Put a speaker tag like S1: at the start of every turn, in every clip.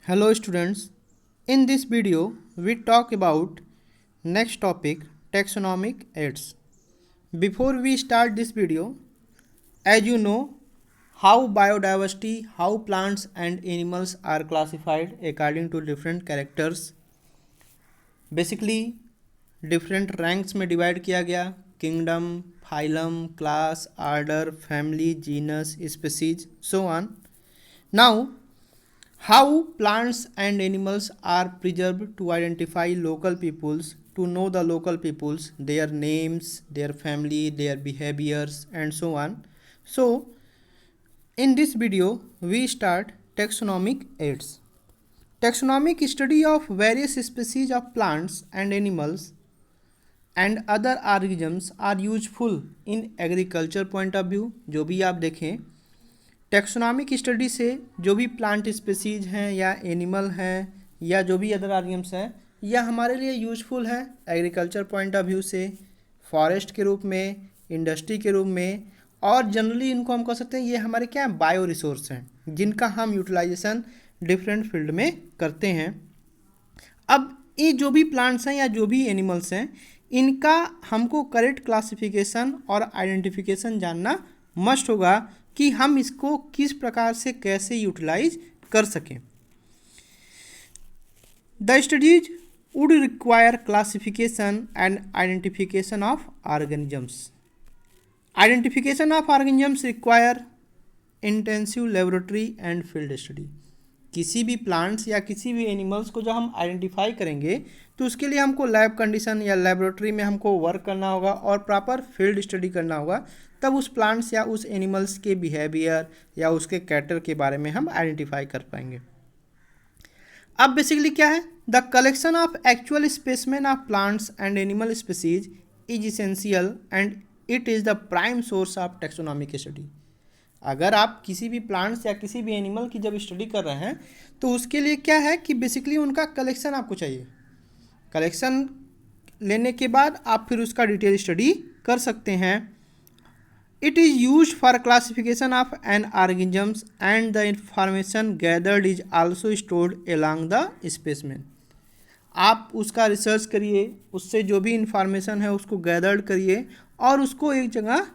S1: Hello students, in this video we talk about next topic taxonomic aids. Before we start this video, as you know how biodiversity, how plants and animals are classified according to different characters. Basically different ranks में divide किया गया kingdom, phylum, class, order, family, genus, species, so on. Now how plants and animals are preserved to identify local peoples, to know the local peoples, their names, their family, their behaviors and so on. So in this video we start taxonomic aids. Taxonomic study of various species of plants and animals and other organisms are useful in agriculture point of view. जो भी आप देखें taxonomic study से जो भी plant species हैं या animal हैं या जो भी अदर ऑर्गेनिम्स हैं यह हमारे लिए यूजफुल है एग्रीकल्चर पॉइंट ऑफ व्यू से, फॉरेस्ट के रूप में, इंडस्ट्री के रूप में, और जनरली इनको हम कह सकते हैं ये हमारे क्या है बायो रिसोर्स हैं जिनका हम यूटिलाइजेशन डिफरेंट फील्ड में करते हैं। अब ये जो भी प्लांट्स हैं या जो भी एनिमल्स हैं इनका हमको करेक्ट क्लासिफिकेशन और आइडेंटिफिकेशन जानना मस्ट होगा कि हम इसको किस प्रकार से कैसे यूटिलाइज कर सकें। The studies would require classification and identification of organisms. Identification of organisms require intensive laboratory and field study. किसी भी प्लांट्स या किसी भी एनिमल्स को जब हम आइडेंटिफाई करेंगे तो उसके लिए हमको लैब कंडीशन या लेबोरेटरी में हमको वर्क करना होगा और प्रॉपर फील्ड स्टडी करना होगा, तब उस प्लांट्स या उस एनिमल्स के बिहेवियर या उसके कैरेक्टर के बारे में हम आइडेंटिफाई कर पाएंगे। अब बेसिकली क्या है, the collection of actual specimen of plants and animal species is essential and it is the prime source of taxonomic study. अगर आप किसी भी प्लांट्स या किसी भी एनिमल की जब स्टडी कर रहे हैं तो उसके लिए क्या है कि बेसिकली उनका कलेक्शन आपको चाहिए। कलेक्शन लेने के बाद आप फिर उसका डिटेल स्टडी कर सकते हैं। It is use for classification of N organisms and the information gathered is also stored along the specimen. आप उसका रिसर्च करिए, उससे जो भी इंफॉर्मेशन है उसको गैदर्ड करिए और उसको एक जगह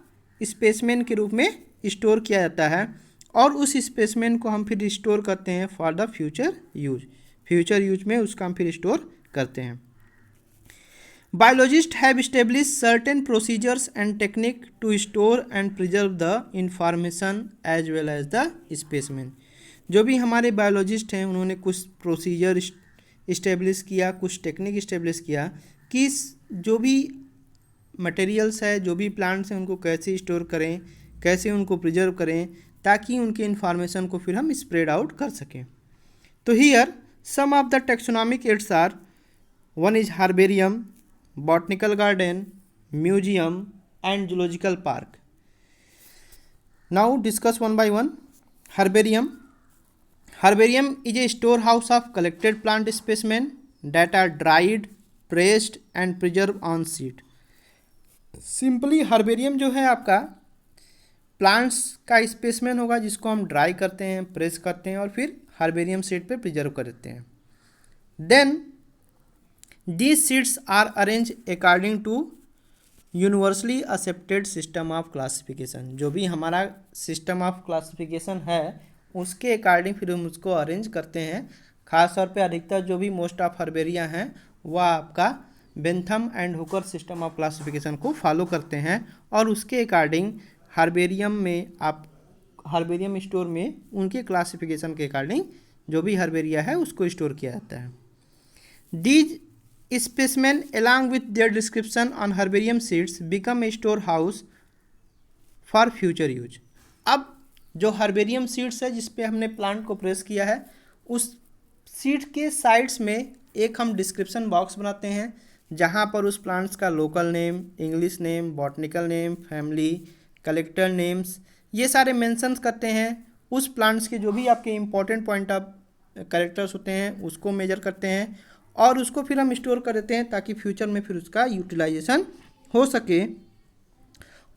S1: स्पेसिमेन के रूप में स्टोर किया जाता है और उस स्पेसिमेन को हम फिर स्टोर करते हैं for the future use. Future use में उसका हम फिर स्टोर करते हैं। Biologist have establish certain procedures and technique to store and preserve the information as well as the specimen. जो भी हमारे बायोलॉजिस्ट हैं उन्होंने कुछ प्रोसीजर इस्टेब्लिश किया, कुछ टेक्निक इस्टेब्लिश किया कि जो भी मटेरियल्स है, जो भी प्लांट्स हैं उनको कैसे स्टोर करें, कैसे उनको प्रिजर्व करें ताकि उनके इन्फॉर्मेशन को फिर हम स्प्रेड आउट कर सकें। तो here some of the taxonomic aids are, one is herbarium, botanical garden, museum and zoological park. Now discuss one by one. Herbarium. Herbarium is a store house of collected plant specimen that are dried, pressed and preserve on sheet. Simply herbarium जो है आपका plants का specimen होगा जिसको हम dry करते हैं, press करते हैं और फिर हार्बेरियम शीट पे प्रिजर्व करते हैं। Then these sheets are arrange according to universally accepted system of classification. जो भी हमारा सिस्टम ऑफ क्लासिफिकेशन है उसके अकॉर्डिंग फिर हम उसको अरेंज करते हैं। खास तौर पे अधिकतर जो भी मोस्ट ऑफ हार्बेरिया हैं वह आपका Bentham and Hooker system of classification को फॉलो करते हैं और उसके अकॉर्डिंग हार्बेरियम में आप हार्बेरियम स्टोर में उनके क्लासिफिकेशन के अकॉर्डिंग जो भी हार्बेरिया है उसको स्टोर किया जाता है। These specimen along with their description on herbarium sheets become a store house for future use. अब जो हार्बेरियम शीट्स है जिस पे हमने प्लांट को प्रेस किया है उस शीट के साइड्स में एक हम डिस्क्रिप्शन बॉक्स बनाते हैं जहाँ पर उस प्लांट्स का local name, English name, botanical name, family, collector names ये सारे मेंशंस करते हैं। उस प्लांट्स के जो भी आपके इंपॉर्टेंट पॉइंट ऑफ कैरेक्टर्स होते हैं उसको मेजर करते हैं और उसको फिर हम स्टोर कर देते हैं ताकि फ्यूचर में फिर उसका यूटिलाइजेशन हो सके।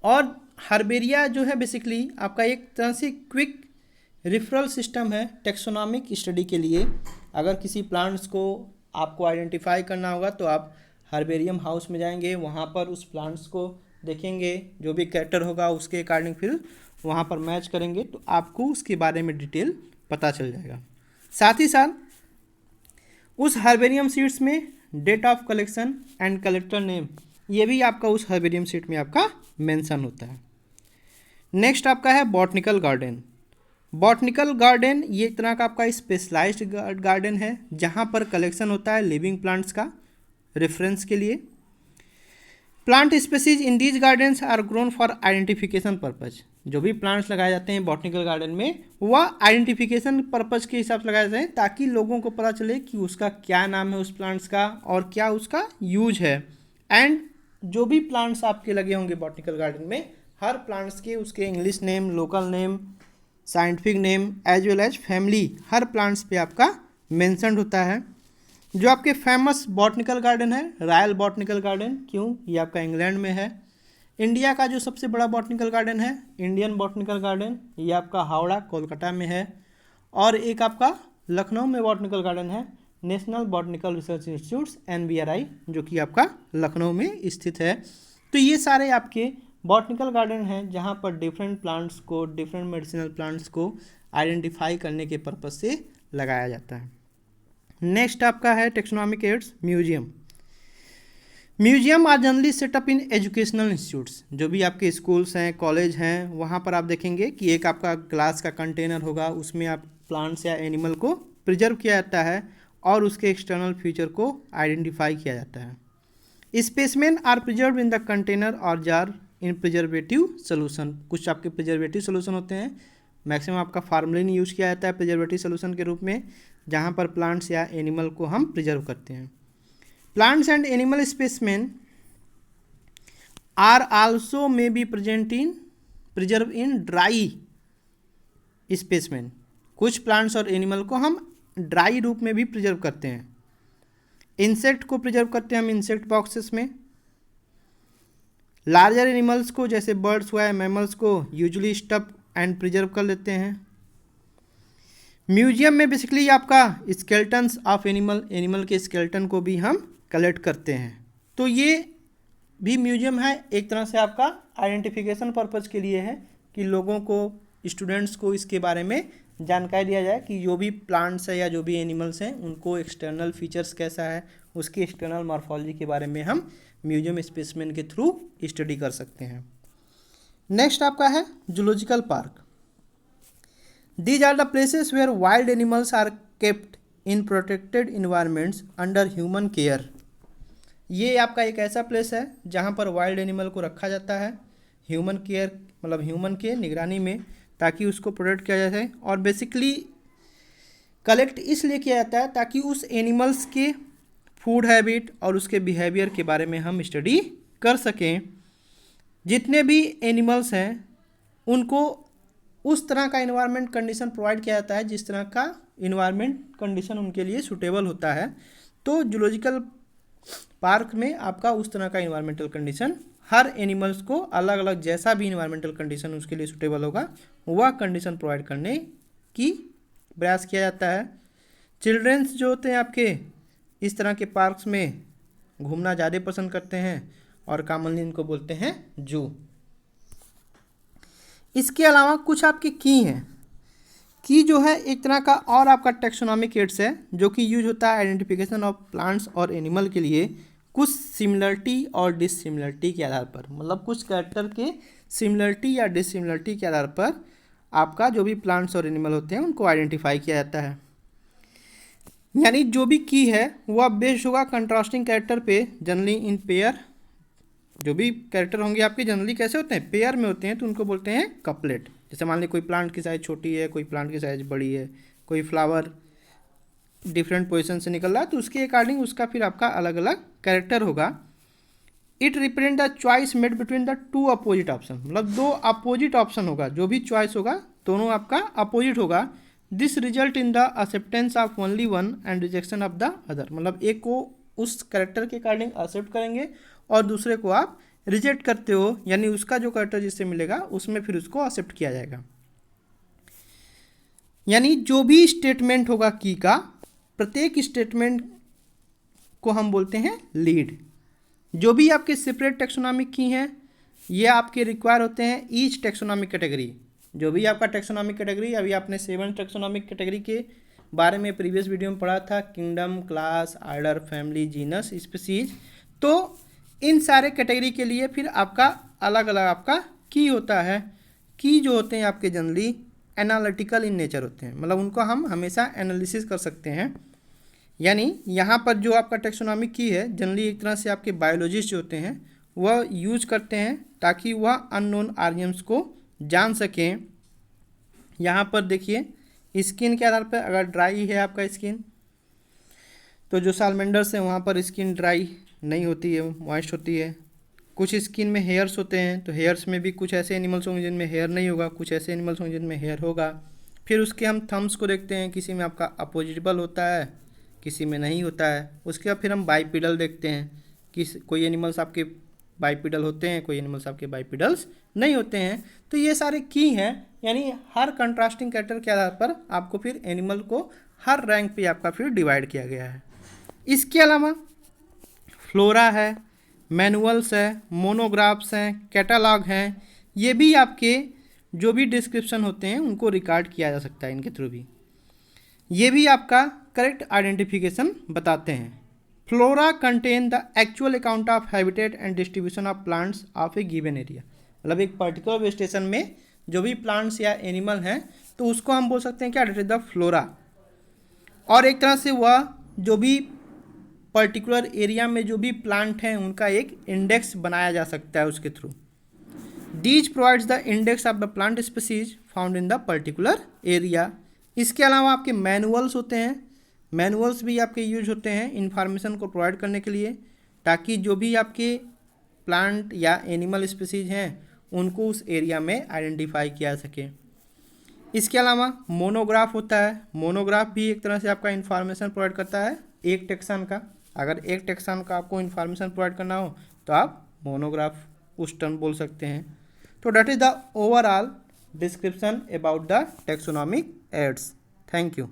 S1: और हार्बेरिया जो है बेसिकली आपका एक तरह से क्विक रिफरल सिस्टम है टेक्सोनॉमिक स्टडी के लिए। अगर किसी प्लांट्स को आपको आइडेंटिफाई करना होगा तो आप हर्बेरियम हाउस में जाएंगे, वहाँ पर उस प्लांट्स को देखेंगे, जो भी कैरेक्टर होगा उसके अकॉर्डिंग फिर वहाँ पर मैच करेंगे तो आपको उसके बारे में डिटेल पता चल जाएगा। साथ ही साथ उस हर्बेरियम सीड्स में date of collection and collector name, ये भी आपका उस हर्बेरियम सीट में आपका मेंशन होता है। नेक्स्ट आपका है बॉटनिकल गार्डन। बॉटनिकल गार्डन ये एक तरह का आपका स्पेशलाइज्ड गार्डन है जहाँ पर कलेक्शन होता है लिविंग प्लांट्स का रेफरेंस के लिए। Plant species in these gardens are grown for identification purpose. जो भी प्लांट्स लगाए जाते हैं बॉटनिकल गार्डन में वह आइडेंटिफिकेशन पर्पज के हिसाब से लगाए जाते हैं ताकि लोगों को पता चले कि उसका क्या नाम है उस प्लांट्स का और क्या उसका यूज है। एंड जो भी प्लांट्स आपके लगे होंगे बॉटनिकल गार्डन में, हर प्लांट्स के उसके English name, local name, scientific name as well as family हर प्लांट्स पे आपका मेंशन्ड होता है। जो आपके फेमस बॉटनिकल गार्डन है रॉयल बॉटनिकल गार्डन, क्यों, ये आपका इंग्लैंड में है। इंडिया का जो सबसे बड़ा बॉटनिकल गार्डन है इंडियन बॉटनिकल गार्डन, ये आपका हावड़ा कोलकाता में है। और एक आपका लखनऊ में बॉटनिकल गार्डन है national botanical research institute NBRI, जो कि आपका लखनऊ में स्थित है। तो ये सारे आपके बॉटनिकल गार्डन हैं जहाँ पर डिफरेंट प्लांट्स को, डिफरेंट मेडिसिनल प्लांट्स को आइडेंटिफाई करने के पर्पज से लगाया जाता है। नेक्स्ट आपका है taxonomic aids museum. Museum are generally set up in educational institutes. जो भी आपके स्कूल्स हैं, कॉलेज हैं, वहाँ पर आप देखेंगे कि एक आपका ग्लास का कंटेनर होगा, उसमें आप प्लांट्स या एनिमल को प्रिजर्व किया जाता है और उसके एक्सटर्नल फीचर को आइडेंटिफाई किया जाता है। Specimen are preserve in the container और जार इन प्रिजर्वेटिव सोल्यूशन। कुछ आपके प्रिजर्वेटिव सोल्यूशन होते हैं, मैक्सिमम आपका फार्मलिन यूज़ किया जाता है प्रिजर्वेटिव सोल्यूशन के रूप में, जहाँ पर प्लांट्स या एनिमल को हम प्रिजर्व करते हैं। Plants and animal specimen are also may be preserve in dry specimen. कुछ प्लांट्स और एनिमल को हम ड्राई रूप में भी प्रिजर्व करते हैं। इंसेक्ट को प्रिजर्व करते हैं हम इंसेक्ट बॉक्सेस में। लार्जर एनिमल्स को जैसे बर्ड्स हुआ है, मैमल्स को यूजुअली स्टफ एंड प्रिजर्व कर लेते हैं। म्यूजियम में बेसिकली आपका स्केल्टन्स ऑफ एनिमल के स्केल्टन को भी हम कलेक्ट करते हैं। तो ये भी म्यूजियम है, एक तरह से आपका आइडेंटिफिकेशन पर्पज़ के लिए है कि लोगों को, स्टूडेंट्स को इसके बारे में जानकारी दिया जाए कि जो भी प्लांट्स है या जो भी एनिमल्स हैं उनको एक्सटर्नल फीचर्स कैसा है, उसकी एक्सटर्नल मॉर्फोलॉजी के बारे में हम म्यूजियम स्पेसिमेन के थ्रू स्टडी कर सकते हैं। नेक्स्ट आपका है zoological park. These are the places where wild animals are kept in protected environments under human care। ये आपका एक ऐसा प्लेस है जहाँ पर वाइल्ड एनिमल को रखा जाता है ह्यूमन केयर, मतलब ह्यूमन के निगरानी में, ताकि उसको प्रोटेक्ट किया जाए। और बेसिकली कलेक्ट इसलिए किया जाता है ताकि उस एनिमल्स के फूड हैबिट और उसके बिहेवियर के बारे में हम स्टडी कर सकें। जितने भी एनिमल्स हैं उनको उस तरह का इन्वायरमेंट कंडीशन प्रोवाइड किया जाता है जिस तरह का इन्वायरमेंट कंडीशन उनके लिए सूटेबल होता है। तो जूलॉजिकल पार्क में आपका उस तरह का इन्वायरमेंटल कंडीशन हर एनिमल्स को अलग अलग, जैसा भी इन्वायरमेंटल कंडीशन उसके लिए सूटेबल होगा वह कंडीशन प्रोवाइड करने की प्रयास किया जाता है। चिल्ड्रेंस जो होते हैं आपके इस तरह के पार्क्स में घूमना ज़्यादा पसंद करते हैं और कॉमनली इनको बोलते हैं जू। इसके अलावा कुछ आपके की हैं। की जो है एक तरह का और आपका टेक्सोनॉमिक एड्स है जो कि यूज होता है आइडेंटिफिकेशन ऑफ प्लांट्स और एनिमल के लिए कुछ सिमिलरिटी और डिससिमिलरिटी के आधार पर, मतलब कुछ कैरेक्टर के सिमिलरिटी या डिससिमिलरिटी के आधार पर आपका जो भी प्लांट्स और एनिमल होते हैं उनको आइडेंटिफाई किया जाता है। यानी जो भी की है वह बेस्ड होगा कंट्रास्टिंग कैरेक्टर पे, जनरली इन पेयर। जो भी कैरेक्टर होंगे आपके जनरली कैसे होते हैं, पेयर में होते हैं, तो उनको बोलते हैं कपलेट। जैसे मान लीजिए कोई प्लांट की साइज़ छोटी है, कोई प्लांट की साइज़ बड़ी है, कोई फ्लावर डिफरेंट पोजीशन से निकल रहा है, तो उसके अकॉर्डिंग उसका फिर आपका अलग अलग कैरेक्टर होगा। It represent the choice made between the two opposite option, मतलब दो अपोजिट ऑप्शन होगा, जो भी चॉइस होगा दोनों आपका अपोजिट होगा। This result in the acceptance of only one and rejection of the other, मतलब एक को उस कैरेक्टर के अकॉर्डिंग एक्सेप्ट करेंगे और दूसरे को आप रिजेक्ट करते हो, यानी उसका जो कैरेक्टर जिससे मिलेगा उसमें फिर उसको एक्सेप्ट किया जाएगा। यानी जो भी स्टेटमेंट होगा की का, प्रत्येक स्टेटमेंट को हम बोलते हैं लीड। जो भी आपके सेपरेट टेक्सोनॉमिक की हैं ये आपके रिक्वायर होते हैं ईच टेक्सोनॉमिक कैटेगरी। जो भी आपका टेक्सोनॉमिक कैटेगरी, अभी आपने 7 टेक्सोनॉमिक कैटेगरी के बारे में प्रीवियस वीडियो में पढ़ा था, kingdom, class, order, family, genus, species. तो इन सारे कैटेगरी के लिए फिर आपका अलग अलग आपका की होता है। की जो होते हैं आपके जनरली एनालिटिकल इन नेचर होते हैं, मतलब उनको हम हमेशा एनालिसिस कर सकते हैं। यानी यहाँ पर जो आपका टेक्सोनॉमिक की है जनरली एक तरह से आपके बायोलॉजिस्ट जो होते हैं वह यूज करते हैं ताकि वह अननोन आर्यम्स को जान सकें। यहाँ पर देखिए स्किन के आधार पर, अगर ड्राई है आपका स्किन तो जो सालमेंडर्स हैं वहाँ पर स्किन ड्राई नहीं होती है, मॉइस्ट होती है। कुछ स्किन में हेयर्स होते हैं तो हेयर्स में भी कुछ ऐसे एनिमल्स होंगे जिनमें हेयर नहीं होगा, कुछ ऐसे एनिमल्स होंगे जिनमें हेयर होगा। फिर उसके हम थम्स को देखते हैं, किसी में आपका अपोजिटेबल होता है, किसी में नहीं होता है। उसके बाद फिर हम बाइपिडल देखते हैं कि कोई एनिमल्स आपके बाइपिडल होते हैं, कोई एनिमल्स आपके बाइपिडल्स नहीं होते हैं। तो ये सारे की हैं, यानी हर कंट्रास्टिंग कैरेक्टर के आधार पर आपको फिर एनिमल को हर रैंक पे आपका फिर डिवाइड किया गया है। इसके अलावा फ्लोरा है, मैनुअल्स है, मोनोग्राफ्स हैं, कैटालॉग हैं, ये भी आपके जो भी डिस्क्रिप्शन होते हैं उनको रिकॉर्ड किया जा सकता है इनके थ्रू भी। ये भी आपका करेक्ट आइडेंटिफिकेशन बताते हैं। Flora contain the actual account of habitat and distribution of plants of A given area, मतलब एक पर्टिकुलर वेजिटेशन में जो भी प्लांट्स या एनिमल हैं तो उसको हम बोल सकते हैं क्या, डेट इज द फ्लोरा। और एक तरह से वह जो भी पर्टिकुलर एरिया में जो भी प्लांट हैं उनका एक इंडेक्स बनाया जा सकता है उसके थ्रू। These provides the index of the plant species found in the particular area. इसके अलावा आपके मैनुअल्स होते हैं, मैनुअल्स भी आपके यूज होते हैं इंफॉर्मेशन को प्रोवाइड करने के लिए, ताकि जो भी आपके प्लांट या एनिमल स्पीसीज हैं उनको उस एरिया में आइडेंटिफाई किया सके। इसके अलावा मोनोग्राफ होता है, मोनोग्राफ भी एक तरह से आपका इंफॉर्मेशन प्रोवाइड करता है एक टेक्सन का। अगर एक टेक्सन का आपको इन्फॉर्मेशन प्रोवाइड करना हो तो आप मोनोग्राफ उस टर्म बोल सकते हैं। तो that is the overall description about the taxonomic aids. Thank you.